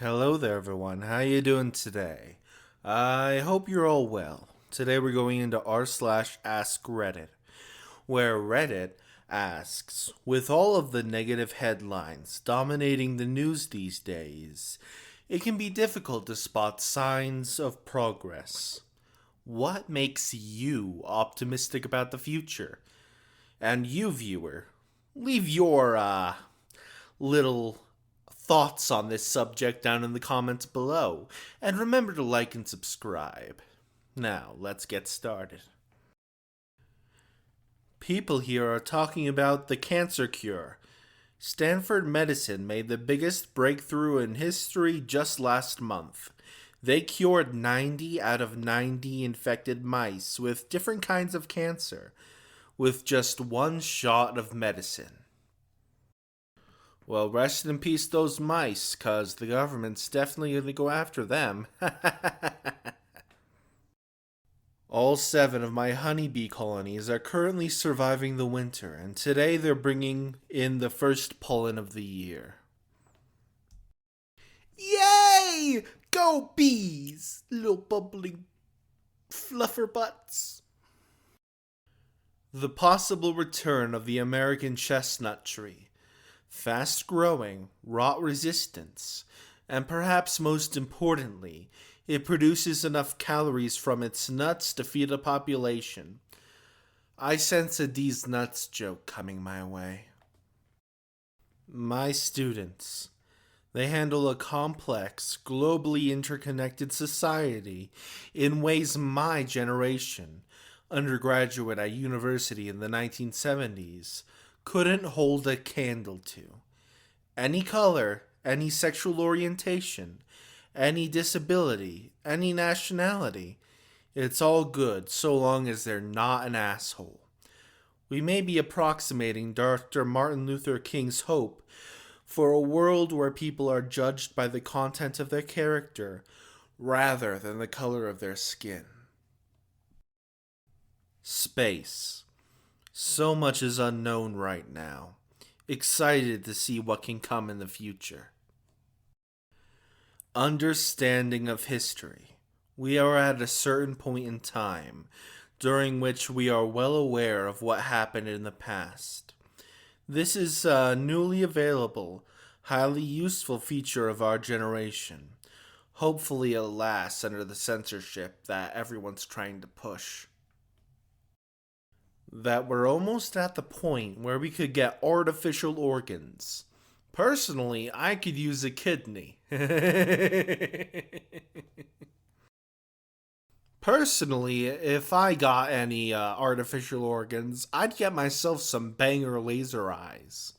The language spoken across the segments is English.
Hello there everyone, how you doing today? I hope you're all well. Today we're going into r/AskReddit, where Reddit asks, with all of the negative headlines dominating the news these days, it can be difficult to spot signs of progress. What makes you optimistic about the future? And you, viewer, leave your, little thoughts on this subject down in the comments below, and remember to like and subscribe. Now, let's get started. People here are talking about the cancer cure. Stanford Medicine made the biggest breakthrough in history just last month. They cured 90 out of 90 infected mice with different kinds of cancer with just one shot of medicine. Well, rest in peace those mice, cause the government's definitely gonna go after them. All 7 of my honeybee colonies are currently surviving the winter, and today they're bringing in the first pollen of the year. Yay! Go bees! Little bubbling fluffer butts. The possible return of the American chestnut tree. Fast growing, rot resistance, and perhaps most importantly, it produces enough calories from its nuts to feed a population. I sense a D's nuts joke coming my way. My students. They handle a complex, globally interconnected society in ways my generation, undergraduate at university in the 1970s, couldn't hold a candle to. Any color, any sexual orientation, any disability, any nationality, it's all good so long as they're not an asshole. We may be approximating Dr. Martin Luther King's hope for a world where people are judged by the content of their character rather than the color of their skin. Space. So much is unknown right now. Excited to see what can come in the future. Understanding of history. We are at a certain point in time during which we are well aware of what happened in the past. This is a newly available, highly useful feature of our generation. Hopefully it'll last under the censorship that everyone's trying to push. That we're almost at the point where we could get artificial organs. Personally, I could use a kidney. Personally, if I got any artificial organs, I'd get myself some banger laser eyes.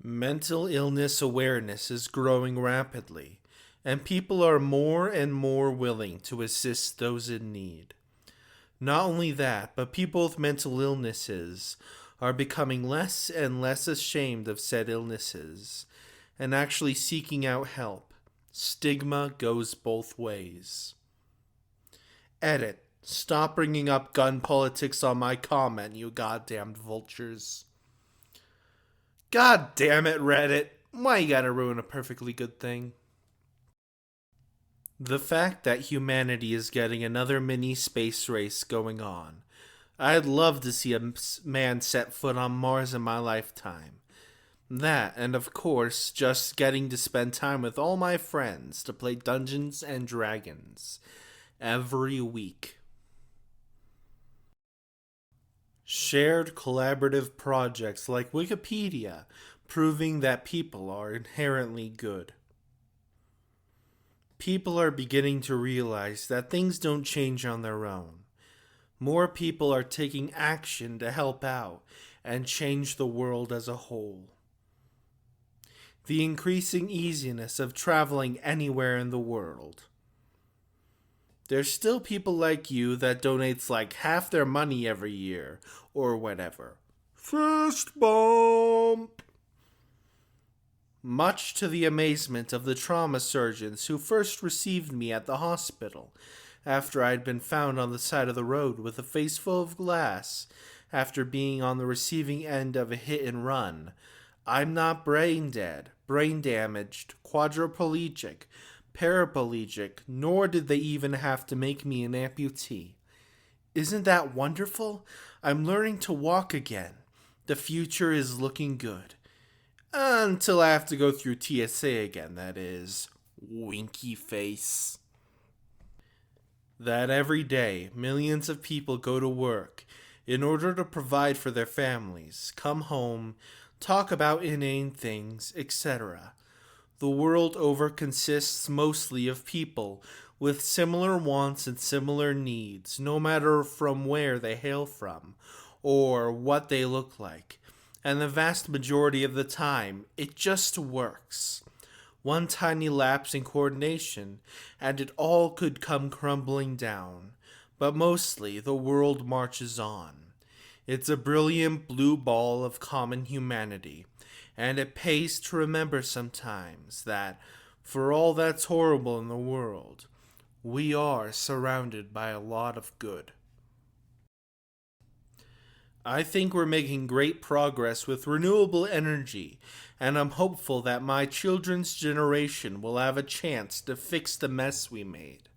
Mental illness awareness is growing rapidly, and people are more and more willing to assist those in need. Not only that, but people with mental illnesses are becoming less and less ashamed of said illnesses and actually seeking out help. Stigma goes both ways. Edit. Stop bringing up gun politics on my comment, you goddamned vultures. God damn it, Reddit. Why you gotta ruin a perfectly good thing? The fact that humanity is getting another mini space race going on. I'd love to see a man set foot on Mars in my lifetime. That, and of course, just getting to spend time with all my friends to play Dungeons and Dragons every week. Shared collaborative projects like Wikipedia, proving that people are inherently good. People are beginning to realize that things don't change on their own. More people are taking action to help out and change the world as a whole. The increasing easiness of traveling anywhere in the world. There's still people like you that donates like half their money every year, or whatever. Fist bump! Much to the amazement of the trauma surgeons who first received me at the hospital, after I'd been found on the side of the road with a face full of glass, after being on the receiving end of a hit and run. I'm not brain dead, brain damaged, quadriplegic, paraplegic, nor did they even have to make me an amputee. Isn't that wonderful? I'm learning to walk again. The future is looking good. Until I have to go through TSA again, that is. Winky face. That every day, millions of people go to work in order to provide for their families, come home, talk about inane things, etc. The world over consists mostly of people with similar wants and similar needs, no matter from where they hail from or what they look like. And the vast majority of the time, it just works. One tiny lapse in coordination, and it all could come crumbling down. But mostly, the world marches on. It's a brilliant blue ball of common humanity, and it pays to remember sometimes that, for all that's horrible in the world, we are surrounded by a lot of good. I think we're making great progress with renewable energy, and I'm hopeful that my children's generation will have a chance to fix the mess we made.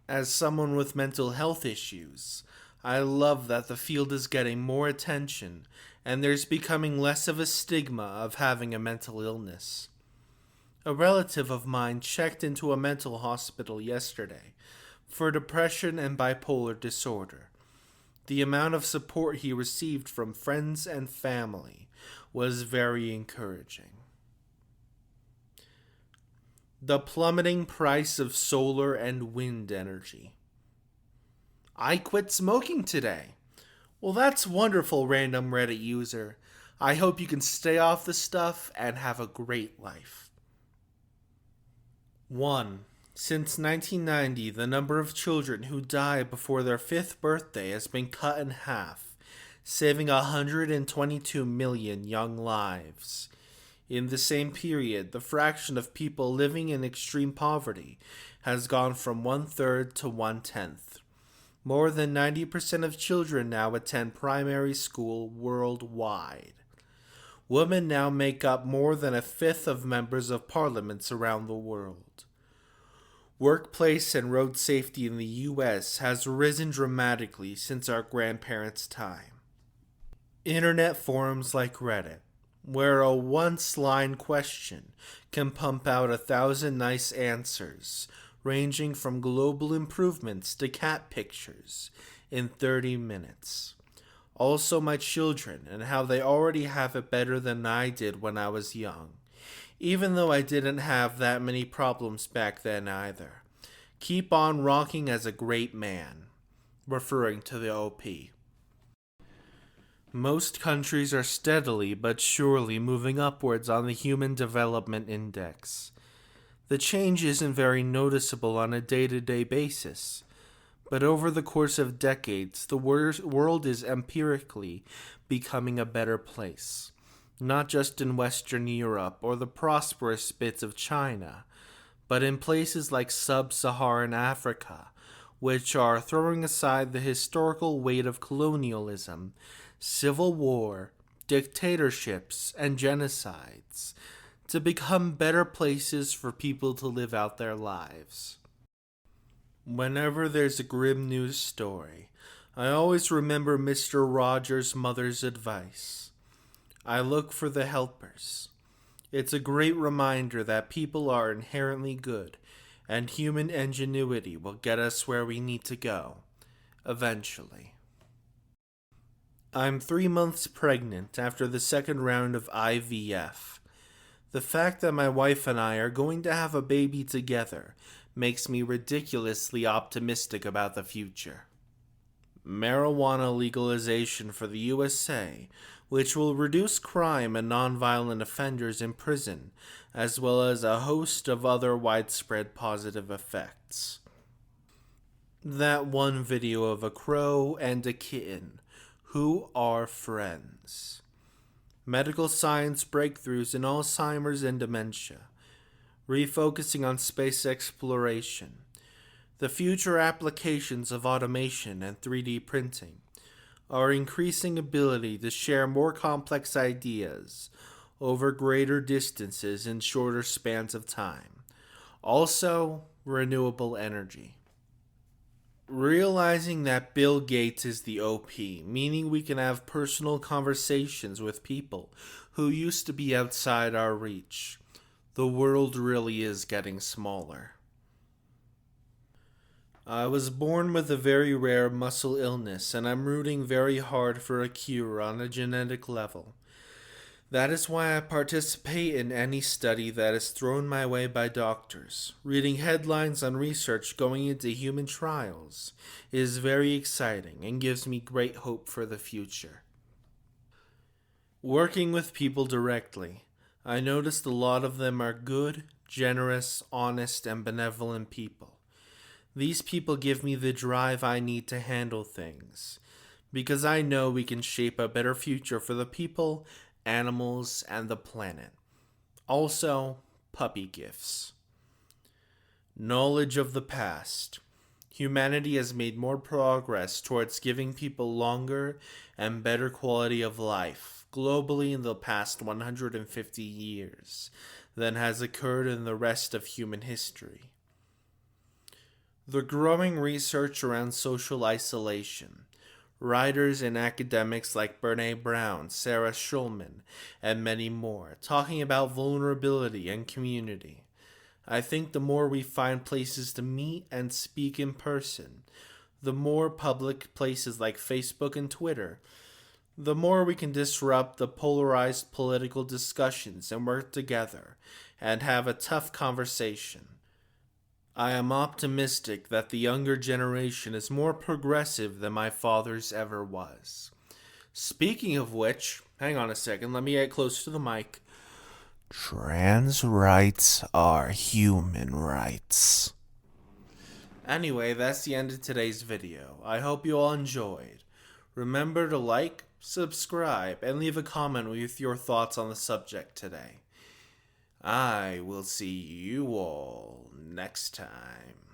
As someone with mental health issues, I love that the field is getting more attention, and there's becoming less of a stigma of having a mental illness. A relative of mine checked into a mental hospital yesterday for depression and bipolar disorder. The amount of support he received from friends and family was very encouraging. The plummeting price of solar and wind energy. I quit smoking today. Well, that's wonderful, random Reddit user. I hope you can stay off the stuff and have a great life. 1. Since 1990, the number of children who die before their 5th birthday has been cut in half, saving 122 million young lives. In the same period, the fraction of people living in extreme poverty has gone from 1/3 to 1/10. More than 90% of children now attend primary school worldwide. Women now make up more than 1/5 of members of parliaments around the world. Workplace and road safety in the U.S. has risen dramatically since our grandparents' time. Internet forums like Reddit, where a once-line question can pump out 1,000 nice answers, ranging from global improvements to cat pictures, in 30 minutes. Also my children, and how they already have it better than I did when I was young. Even though I didn't have that many problems back then either. Keep on rocking as a great man. Referring to the OP. Most countries are steadily but surely moving upwards on the Human Development Index. The change isn't very noticeable on a day-to-day basis, but over the course of decades, the world is empirically becoming a better place. Not just in Western Europe or the prosperous bits of China, but in places like sub-Saharan Africa, which are throwing aside the historical weight of colonialism, civil war, dictatorships, and genocides, to become better places for people to live out their lives. Whenever there's a grim news story, I always remember Mr. Rogers' mother's advice. I look for the helpers. It's a great reminder that people are inherently good, and human ingenuity will get us where we need to go, eventually. I'm 3 months pregnant after the second round of IVF. The fact that my wife and I are going to have a baby together makes me ridiculously optimistic about the future. Marijuana legalization for the USA, which will reduce crime and nonviolent offenders in prison, as well as a host of other widespread positive effects. That one video of a crow and a kitten who are friends. Medical science breakthroughs in Alzheimer's and dementia. Refocusing on space exploration. The future applications of automation and 3D printing. Our increasing ability to share more complex ideas over greater distances in shorter spans of time. Also, renewable energy. Realizing that Bill Gates is the OP, meaning we can have personal conversations with people who used to be outside our reach. The world really is getting smaller. I was born with a very rare muscle illness, and I'm rooting very hard for a cure on a genetic level. That is why I participate in any study that is thrown my way by doctors. Reading headlines on research going into human trials is very exciting and gives me great hope for the future. Working with people directly, I noticed a lot of them are good, generous, honest, and benevolent people. These people give me the drive I need to handle things, because I know we can shape a better future for the people, animals, and the planet. Also, puppy gifts. Knowledge of the past. Humanity has made more progress towards giving people longer and better quality of life globally in the past 150 years than has occurred in the rest of human history. The growing research around social isolation. Writers and academics like Brene Brown, Sarah Schulman, and many more, talking about vulnerability and community. I think the more we find places to meet and speak in person, the more public places like Facebook and Twitter, the more we can disrupt the polarized political discussions and work together and have a tough conversation. I am optimistic that the younger generation is more progressive than my father's ever was. Speaking of which, hang on a second, let me get close to the mic. Trans rights are human rights. Anyway, that's the end of today's video. I hope you all enjoyed. Remember to like, subscribe, and leave a comment with your thoughts on the subject today. I will see you all next time.